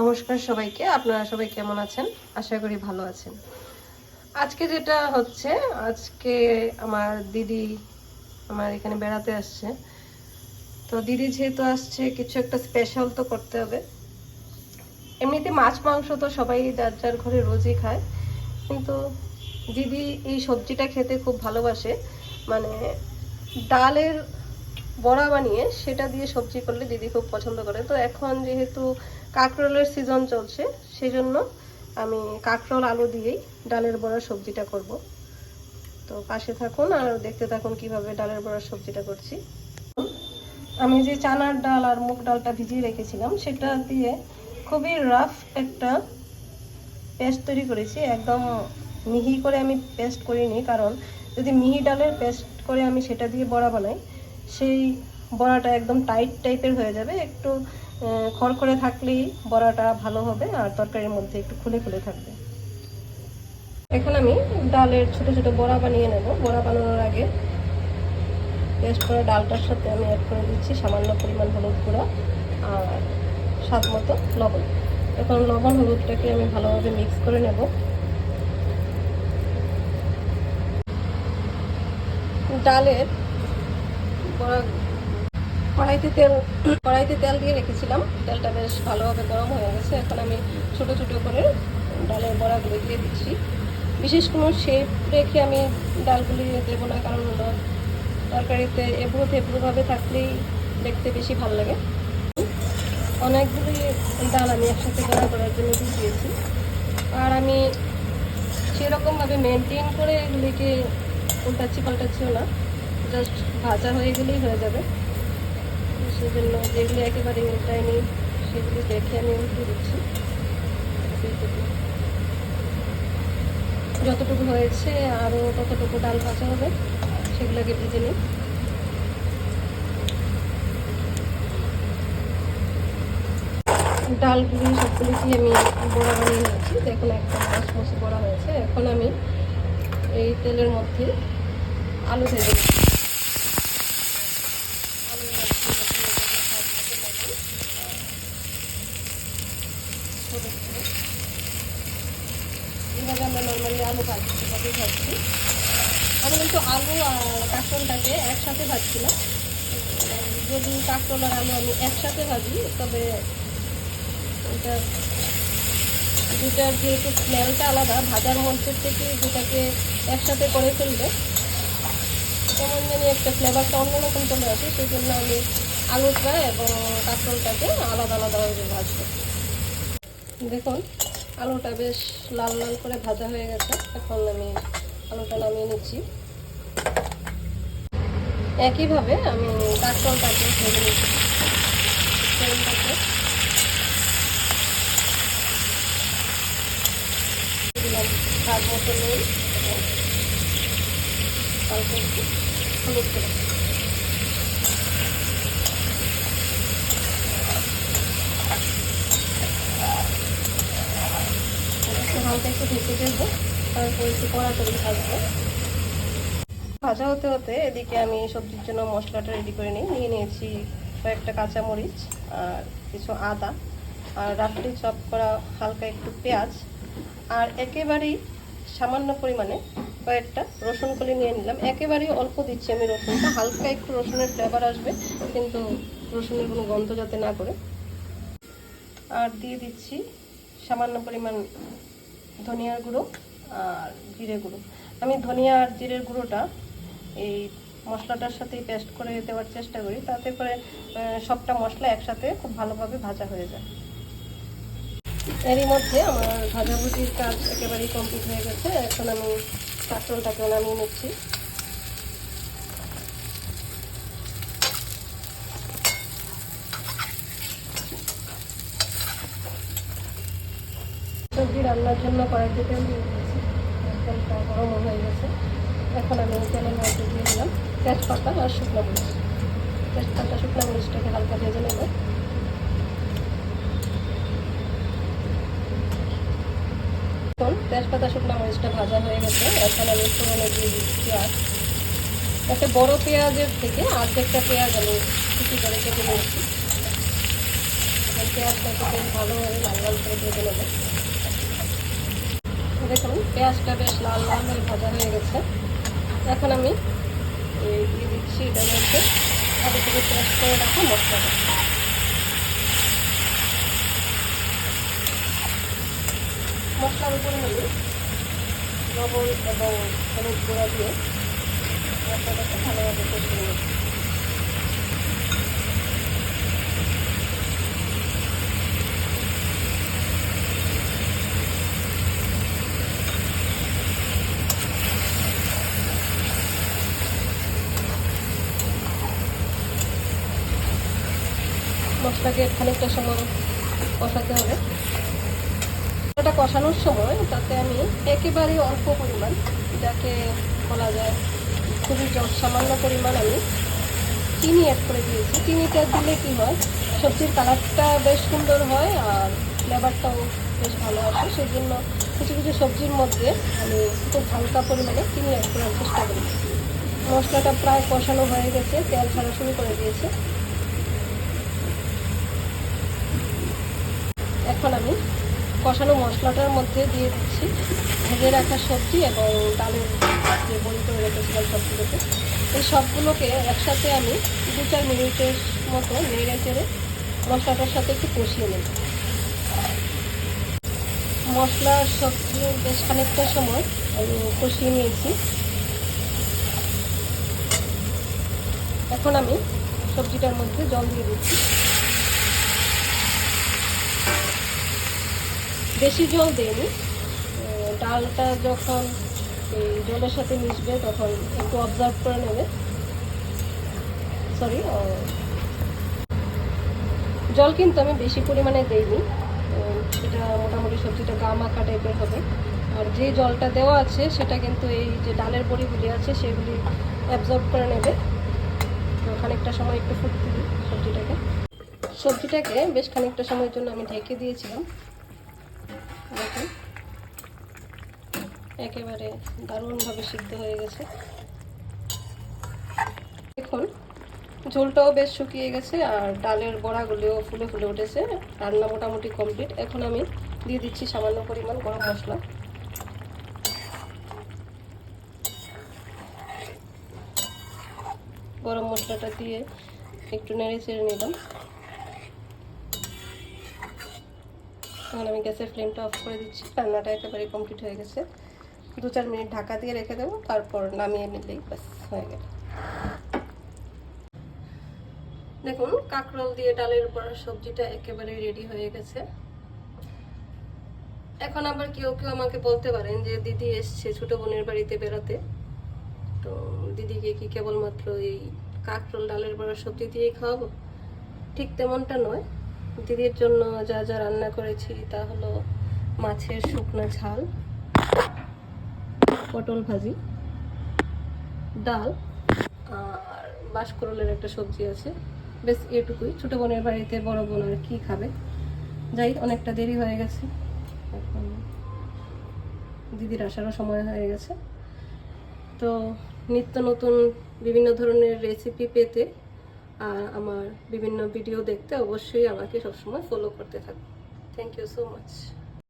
নমস্কার সবাইকে। আপনারা সবাই কেমন আছেন? আশা করি ভালো আছেন। আজকে যেটা হচ্ছে, আজকে আমার দিদি আমার এখানে বেড়াতে আসছে। তো দিদি যেহেতু আসছে, কিছু একটা স্পেশাল তো করতে হবে। এমনিতে মাছ মাংস তো সবাই যার যার ঘরে রোজই খায়, কিন্তু দিদি এই সবজিটা খেতে খুব ভালোবাসে। মানে ডালের বড়া বানিয়ে সেটা দিয়ে সবজি করলে দিদি খুব পছন্দ করে। তো এখন যেহেতু কাঁকরোলের সিজন চলছে, সেই জন্য আমি কাঁকরোল আলু দিয়েই ডালের বড়ার সবজিটা করব। তো পাশে থাকুন আর দেখতে থাকুন কিভাবে ডালের বড়ার সবজিটা করছি। আমি যে চানার ডাল আর মুগ ডালটা ভিজিয়ে রেখেছিলাম, সেটা দিয়ে খুবই রাফ একটা পেস্ট তৈরি করেছি। একদম মিহি করে আমি পেস্ট করিনি, কারণ যদি মিহি ডালের পেস্ট করে আমি সেটা দিয়ে বড়া বানাই, সেই বড়াটা একদম টাইট টাইপের হয়ে যাবে। একটু খড়খড়ে থাকলেই বড়াটা ভালো হবে, আর তরকারির মধ্যে একটু খুলে খুলে থাকবে। এখন আমি ডালের ছোট ছোট বড়া বানিয়ে নেব। বড়া বানানোর আগে পেস্ট করা ডালটার সাথে আমি অ্যাড করে দিচ্ছি সামান্য পরিমাণ হলুদ গুঁড়া আর স্বাদ মতো লবণ। এখন লবণ হলুদটাকে আমি ভালোভাবে মিক্স করে নেব। ডালের বড়া কড়াইতে তেল দিয়ে রেখেছিলাম। তেলটা বেশ ভালোভাবে গরম হয়ে গেছে। এখন আমি ছোট ছোট করে ডালের বড়াগুলো দিয়ে দিচ্ছি। বিশেষ কোনো শেপ রেখে আমি ডালগুলি দেবো না, কারণ তরকারিতে এবড়ো থেবড়োভাবে থাকলেই দেখতে বেশি ভালো লাগে। অনেকগুলি ডাল আমি একসাথে বড়া করার জন্য দিয়ে দিয়েছি, আর আমি সেরকমভাবে মেনটেন করে এগুলিকে পাল্টাচ্ছিও না। জাস্ট ভাজা হয়ে গেলেই হয়ে যাবে। সেই জন্য যেগুলি একেবারে উল্টায়নি সেগুলি দেখে আমি উল্টে দিচ্ছি। যতটুকু হয়েছে আরও ততটুকু ডাল ভাজা হবে, সেগুলোকে ভেজে নিই। ডালগুলি সবগুলিকে আমি বড়া বানিয়ে নিয়েছি। দেখুন একদম মচমচে বড়া হয়েছে। এখন আমি এই তেলের মধ্যে আলু ভেজে নিচ্ছি। এইভাবে আমরা নর্মালি আলু ভাজছি, এভাবেই ভাজছি। আমি কিন্তু আলু আর কাঁকরোলটাকে একসাথে ভাজছি না। যদি কাঁকরোল আর আলু আমি একসাথে ভাজি, তবে এটা দুটার যেহেতু স্মেলটা আলাদা, ভাজার মধ্যে থেকে দুটাকে একসাথে করে ফেলবে কেমন জানি একটা ফ্লেভারটা অন্যরকম চলে আসে। সেই জন্য আমি আলুটা এবং কাঁকরোলটাকে আলাদা আলাদাভাবে ভাজবো। দেখুন আলুটা বেশ লাল লাল করে ভাজা হয়ে গেছে। এখন আমি আলুটা নামিয়ে নিচ্ছি। একইভাবে আমি কাঁকরোলটাকে ভেজে নিচ্ছি। তেলটাকে দিলাম স্বাদ মতো নুন এবং অল্প একটু হলুদ করে হালকা একটু ঢেকে দেবো। তারপর একটু কড়া করে ভাজবো। ভাজা হতে হতে এদিকে আমি সবজির জন্য মশলাটা রেডি করে নিয়ে নিয়েছি কয়েকটা কাঁচামরিচ আর কিছু আদা আর রাফলি চপ করা হালকা একটু পেঁয়াজ, আর একেবারেই সামান্য পরিমাণে কয়েকটা রসুন কলি নিয়ে নিলাম। একেবারেই অল্প দিচ্ছি আমি রসুনটা, হালকা একটু রসুনের ফ্লেভার আসবে, কিন্তু রসুনের কোনো গন্ধ যাতে না করে। আর দিয়ে দিচ্ছি সামান্য পরিমাণ ধনিয়ার গুঁড়ো আর জিরে গুঁড়ো। আমি ধনিয়া আর জিরের গুঁড়োটা এই মশলাটার সাথেই পেস্ট করে দেওয়ার চেষ্টা করি, তাতে করে সবটা মশলা একসাথে খুব ভালোভাবে ভাজা হয়ে যায়। এরই মধ্যে আমার ভাজাভুজির কাজ একেবারেই কমপ্লিট হয়ে গেছে। এখন আমি কাঁকরোলটাকে নামিয়ে নিচ্ছি। সবজি রান্নার জন্য কড়াইতে তেল দিয়ে দিয়েছি। তেলটা গরম হয়ে গেছে। এখন আমি তেলের মধ্যে দিয়ে দিলাম তেজপাতা আর শুকনো মরিচ। তেজপাতা শুকনো মরিচটাকে হালকা ভেজে নেব। তেজপাতা শুকনো মরিচটা ভাজা হয়ে গেছে। এখন আমি ফোড়নে দিয়ে দিচ্ছি পেঁয়াজ। একটা বড় পেঁয়াজের থেকে অর্ধেকটা পেঁয়াজ আমি কুচি করে কেটে নিয়েছি। পেঁয়াজটাকে বেশ ভালোভাবে লাল লাল করে ভেজে নেব। দেখুন পেঁয়াজটা বেশ লাল লাল হয়ে ভাজা হয়ে গেছে। এখন আমি দিয়ে দিচ্ছি এটার মধ্যে আগে থেকে পেস্ট করে রাখা মশলাটা। মশলার উপরে আমি লবণ এবং হলুদ গুঁড়া দিয়ে মশলাটাকে ভালোভাবে কষিয়ে নেব। মশলাকে খানিকটা সময় কষাতে হবে। এটা কষানোর সময় তাতে আমি একেবারে অল্প পরিমাণ, যাকে বলা যায় খুবই সামান্য পরিমাণ আমি চিনি অ্যাড করে দিয়েছি। চিনিটা দিলে কি হয়, সবজির কালারটা বেশ সুন্দর হয় আর ফ্লেভারটাও বেশ ভালো আসে। সেই জন্য কিছু কিছু সবজির মধ্যে আমি খুব হালকা পরিমাণে চিনি অ্যাড করার চেষ্টা করি। মশলাটা প্রায় কষানো হয়ে গেছে, তেল ছাড়া শুরু করে দিয়েছে। এখন আমি কষানো মশলাটার মধ্যে দিয়ে দিচ্ছি ভেজে রাখা সবজি এবং ডালের যে বড়ি করে রেখেছিলাম সবজিগুলোকে। এই সবগুলোকে একসাথে আমি 2-4 মিনিটের মতো নেড়ে চেড়ে মশলাটার সাথে একটু কষিয়ে নেব। মশলা সবজি বেশ খানিকটা সময় আমি কষিয়ে নিয়েছি। এখন আমি সবজিটার মধ্যে জল দিয়ে দিচ্ছি। বেশি জল দিইনি, ডালটা যখন এই জলের সাথে মিশবে তখন একটু অবজার্ভ করে নেবে। জল কিন্তু আমি বেশি পরিমাণে দিইনি, এটা মোটামুটি সবজিটা গা মাখা টাইপের হবে। আর যে জলটা দেওয়া আছে সেটা কিন্তু এই যে ডালের বড়িগুলি আছে সেগুলি অ্যাবজর্ব করে নেবে। তো খানিকটা সময় একটু ফুটতে দিই সবজিটাকে বেশ খানিকটা সময়ের জন্য আমি ঢেকে দিয়েছিলাম। দেখুন একেবারে দারুণভাবে সিদ্ধ হয়ে গেছে। দেখুন ঝোলটাও বেশ শুকিয়ে গেছে আর ডালের বড়াগুলিও ফুলে ফুলে উঠেছে। রান্না মোটামুটি কমপ্লিট। এখন আমি দিয়ে দিচ্ছি সামান্য পরিমাণ গরম মশলা। গরম মশলাটা দিয়ে একটু নেড়ে চেড়ে নিলাম। এখন আমি গ্যাসের ফ্লেমটা অফ করে দিচ্ছি। রান্নাটা একেবারে কমপ্লিট হয়ে গেছে। 2-4 মিনিট ঢাকা দিয়ে রেখে দেবো, তারপর নামিয়ে নিলেই ব্যাস হয়ে গেল। দেখুন কাঁকরোল দিয়ে ডালের বড়ার সবজিটা একেবারে রেডি হয়ে গেছে। এখন আবার কেউ কেউ আমাকে বলতে পারেন যে দিদি এসছে ছোট বোনের বাড়িতে বেড়াতে, তো দিদিকে কি কেবলমাত্র এই কাঁকরোল ডালের বড়ার সবজি দিয়েই খাওয়াবো? ঠিক তেমনটা নয়। দিদির জন্য যা যা রান্না করেছি তা হলো মাছের শুকনো ঝাল, পটল ভাজি, ডাল আর বাঁশকরলের একটা সবজি আছে। বেশ এটুকুই। ছোটো বোনের বাড়িতে বড় বোন আর কী খাবে। যাই, অনেকটা দেরি হয়ে গেছে, এখন দিদির আসারও সময় হয়ে গেছে। তো নিত্য নতুন বিভিন্ন ধরনের রেসিপি পেতে আর আমার বিভিন্ন ভিডিও দেখতে অবশ্যই আমাকে সবসময় ফলো করতে থাকুন। Thank you so much.